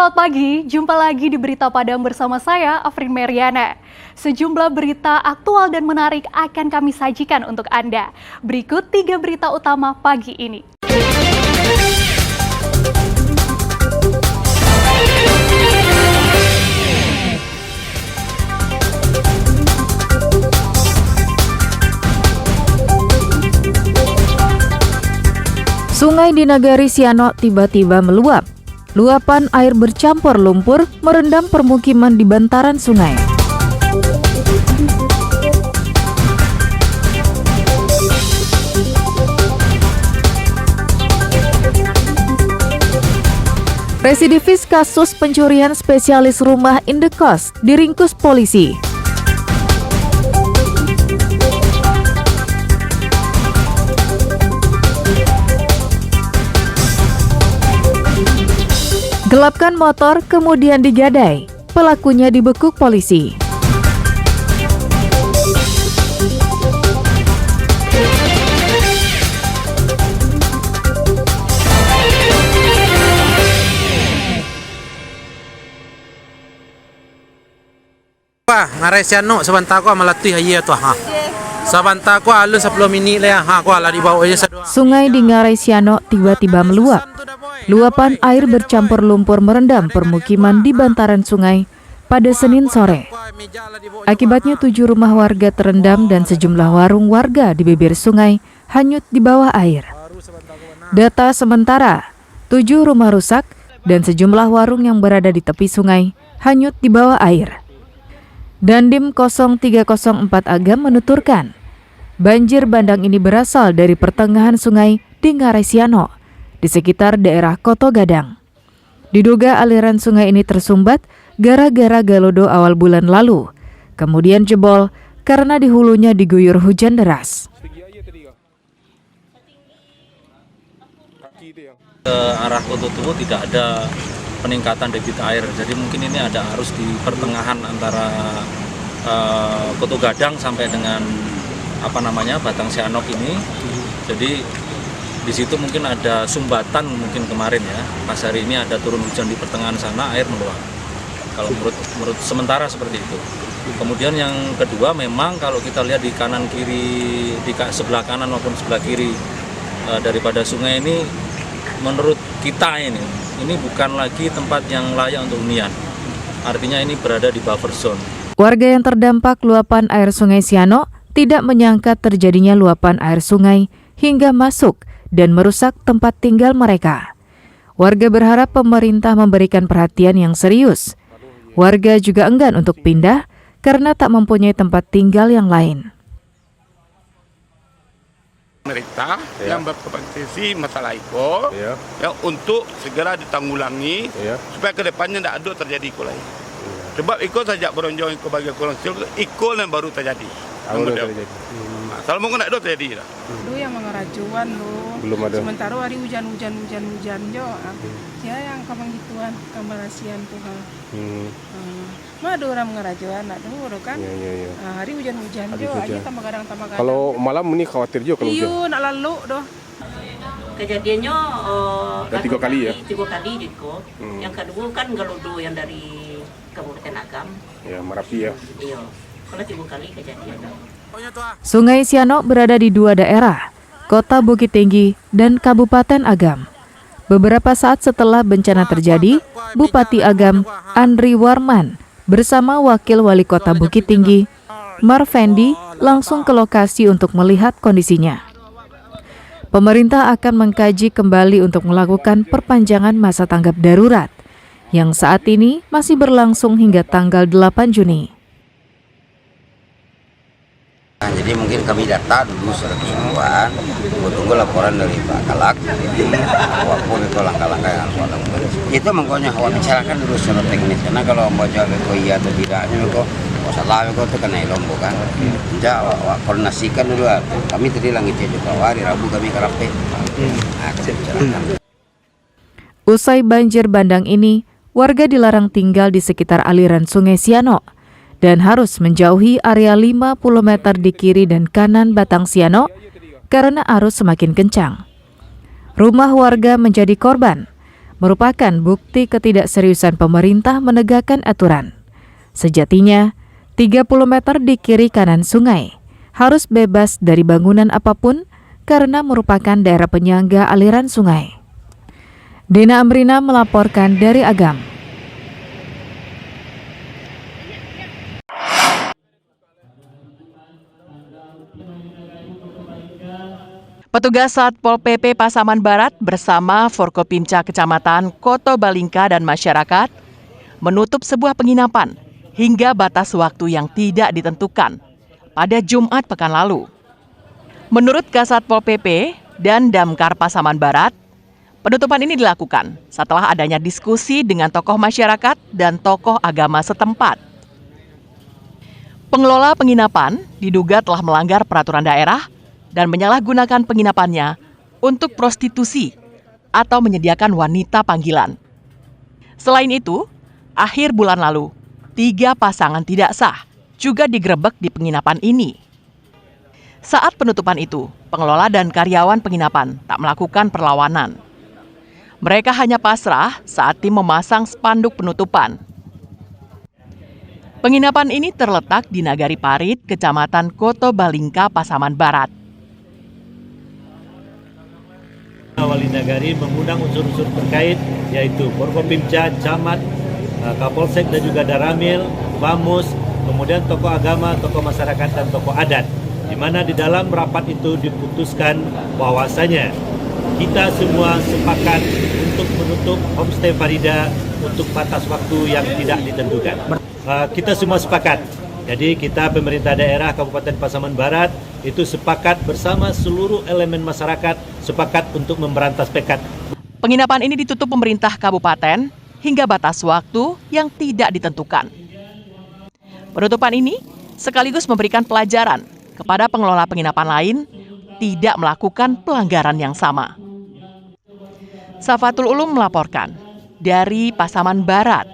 Selamat pagi, jumpa lagi di Berita Padang bersama saya, Afrin Meriana. Sejumlah berita aktual dan menarik akan kami sajikan untuk Anda. Berikut 3 berita utama pagi ini. Sungai di Nagari Siano tiba-tiba meluap. Luapan air bercampur lumpur merendam permukiman di bantaran sungai. Residivis kasus pencurian spesialis rumah indekos diringkus polisi. Gelapkan motor kemudian digadai, pelakunya dibekuk polisi. Ngarai siano sebentar ko melatih aja tuh ha. Sebentar ko alun 10 minit lah ha ko ala di bawah aja sedua. Sungai di Ngarai Siano tiba-tiba meluap. Luapan air bercampur lumpur merendam permukiman di bantaran sungai pada Senin sore. Akibatnya 7 rumah warga terendam dan sejumlah warung warga di bibir sungai hanyut di bawah air. Data sementara, 7 rumah rusak dan sejumlah warung yang berada di tepi sungai hanyut di bawah air. Dandim 0304 Agam menuturkan, banjir bandang ini berasal dari pertengahan sungai di Ngarai Siano, di sekitar daerah Koto Gadang. Diduga aliran sungai ini tersumbat gara-gara galodo awal bulan lalu, kemudian jebol karena di hulunya diguyur hujan deras. Ke arah Koto Tuwo tidak ada peningkatan debit air, jadi mungkin ini ada arus di pertengahan antara Koto Gadang sampai dengan Batang Sianok ini. Jadi di situ mungkin ada sumbatan mungkin kemarin ya. Pas hari ini ada turun hujan di pertengahan sana, air meluap. Kalau menurut sementara seperti itu. Kemudian yang kedua, memang kalau kita lihat di kanan kiri, di sebelah kanan maupun sebelah kiri daripada sungai ini, menurut kita ini bukan lagi tempat yang layak untuk hunian. Artinya ini berada di buffer zone. Warga yang terdampak luapan air Sungai Siano tidak menyangka terjadinya luapan air sungai hingga masuk dan merusak tempat tinggal mereka. Warga berharap pemerintah memberikan perhatian yang serius. Warga juga enggan untuk pindah karena tak mempunyai tempat tinggal yang lain. Pemerintah yang berkompetisi masalah itu ya, untuk segera ditanggulangi supaya kedepannya tidak ada terjadi ikut lain. Sebab ikut saja beronjong ke bagian kurang ikut yang baru terjadi. Kalau mau tidak ada terjadi. Dulu yang mengerajuan belum ada. Sementara hari hujan jo. Ya yang kamang gituan, kambarasian Tuhan. Ada orang mengerajuan, nak dulu kan. Hari hujan jo, aja tambah kadang. Kalau malam ini khawatir juga kalau hujan. Iya, nak lalu doh. Kejadiannya 3 kali ya? 3 kali Diko. Yang kedua kan galodo yang dari Kabupaten Agam. Ya, Merapi ya. Iya. Kalau 3 kali kejadian. Sungai Siano berada di 2 daerah, Kota Bukit Tinggi dan Kabupaten Agam. Beberapa saat setelah bencana terjadi, Bupati Agam Andri Warman bersama Wakil Wali Kota Bukit Tinggi Marfendi langsung ke lokasi untuk melihat kondisinya. Pemerintah akan mengkaji kembali untuk melakukan perpanjangan masa tanggap darurat yang saat ini masih berlangsung hingga tanggal 8 Juni. Jadi mungkin kami data dulu 100 ribuan, tunggu laporan dari Pak Kalak, walaupun itu langkah-langkah yang harus dilakukan. Itu makanya awak bicarakan dulu secara teknis, karena kalau mau jawab itu iya atau tidaknya, salah itu kena ilmu kan. Jadi awak koordinasikan dulu, kami tadi langit juga, hari Rabu kami ke Rapi. Usai banjir bandang ini, warga dilarang tinggal di sekitar aliran Sungai Siano dan harus menjauhi area 50 meter di kiri dan kanan Batang Siano karena arus semakin kencang. Rumah warga menjadi korban. merupakan bukti ketidakseriusan pemerintah menegakkan aturan. Sejatinya, 30 meter di kiri kanan sungai harus bebas dari bangunan apapun karena merupakan daerah penyangga aliran sungai. Dena Amrina melaporkan dari Agam. Petugas Satpol PP Pasaman Barat bersama Forkopimca Kecamatan Koto Balingka dan masyarakat menutup sebuah penginapan hingga batas waktu yang tidak ditentukan pada Jumat pekan lalu. Menurut Kasatpol PP dan Damkar Pasaman Barat, penutupan ini dilakukan setelah adanya diskusi dengan tokoh masyarakat dan tokoh agama setempat. Pengelola penginapan diduga telah melanggar peraturan daerah dan menyalahgunakan penginapannya untuk prostitusi atau menyediakan wanita panggilan. Selain itu, akhir bulan lalu, 3 pasangan tidak sah juga digerebek di penginapan ini. Saat penutupan itu, pengelola dan karyawan penginapan tak melakukan perlawanan. Mereka hanya pasrah saat tim memasang spanduk penutupan. Penginapan ini terletak di Nagari Parit, Kecamatan Koto Balingka, Pasaman Barat. Wali Nagari mengundang unsur-unsur terkait yaitu Forkopimca, Camat, Kapolsek dan juga Daramil, Bamus, kemudian tokoh agama, tokoh masyarakat dan tokoh adat. Di mana di dalam rapat itu diputuskan bahwasanya kita semua sepakat untuk menutup Homestay Farida untuk batas waktu yang tidak ditentukan. Kita semua sepakat. Jadi kita pemerintah daerah Kabupaten Pasaman Barat itu sepakat bersama seluruh elemen masyarakat sepakat untuk memberantas pekat. Penginapan ini ditutup pemerintah kabupaten hingga batas waktu yang tidak ditentukan. Penutupan ini sekaligus memberikan pelajaran kepada pengelola penginapan lain tidak melakukan pelanggaran yang sama. Safatul Ulum melaporkan dari Pasaman Barat.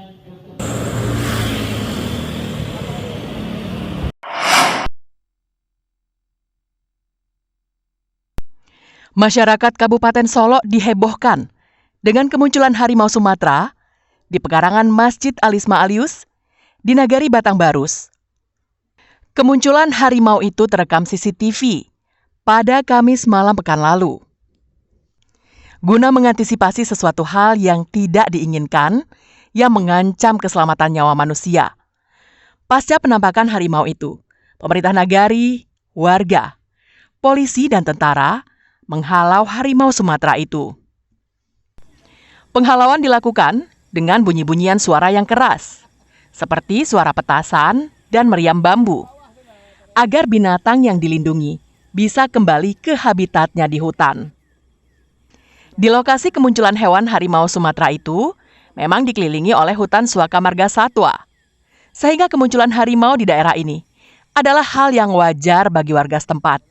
Masyarakat Kabupaten Solok dihebohkan dengan kemunculan harimau Sumatera di pekarangan Masjid Alisma Alius di Nagari Batangbarus. Kemunculan harimau itu terekam CCTV pada Kamis malam pekan lalu. Guna mengantisipasi sesuatu hal yang tidak diinginkan yang mengancam keselamatan nyawa manusia. Pasca penampakan harimau itu, pemerintah Nagari, warga, polisi dan tentara menghalau harimau Sumatera itu. Penghalauan dilakukan dengan bunyi-bunyian suara yang keras, seperti suara petasan dan meriam bambu, agar binatang yang dilindungi bisa kembali ke habitatnya di hutan. Di lokasi kemunculan hewan harimau Sumatera itu memang dikelilingi oleh hutan Suaka Marga Satwa, sehingga kemunculan harimau di daerah ini adalah hal yang wajar bagi warga setempat.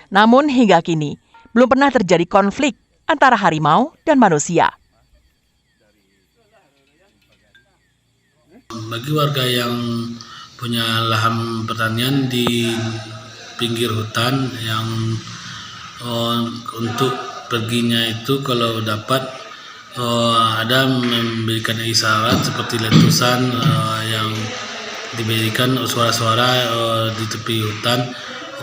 Namun hingga kini, belum pernah terjadi konflik antara harimau dan manusia. Bagi warga yang punya lahan pertanian di pinggir hutan yang untuk perginya itu kalau dapat ada memberikan isyarat seperti letusan yang diberikan suara-suara di tepi hutan.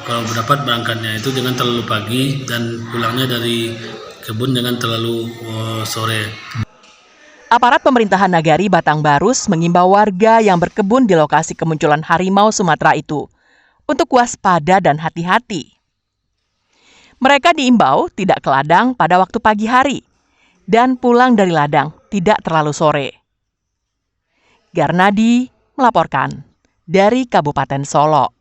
Kalau dapat berangkatnya itu jangan terlalu pagi dan pulangnya dari kebun jangan terlalu sore. Aparat pemerintahan Nagari Batangbarus mengimbau warga yang berkebun di lokasi kemunculan harimau Sumatera itu untuk waspada dan hati-hati. Mereka diimbau tidak ke ladang pada waktu pagi hari dan pulang dari ladang tidak terlalu sore. Garnadi melaporkan dari Kabupaten Solok.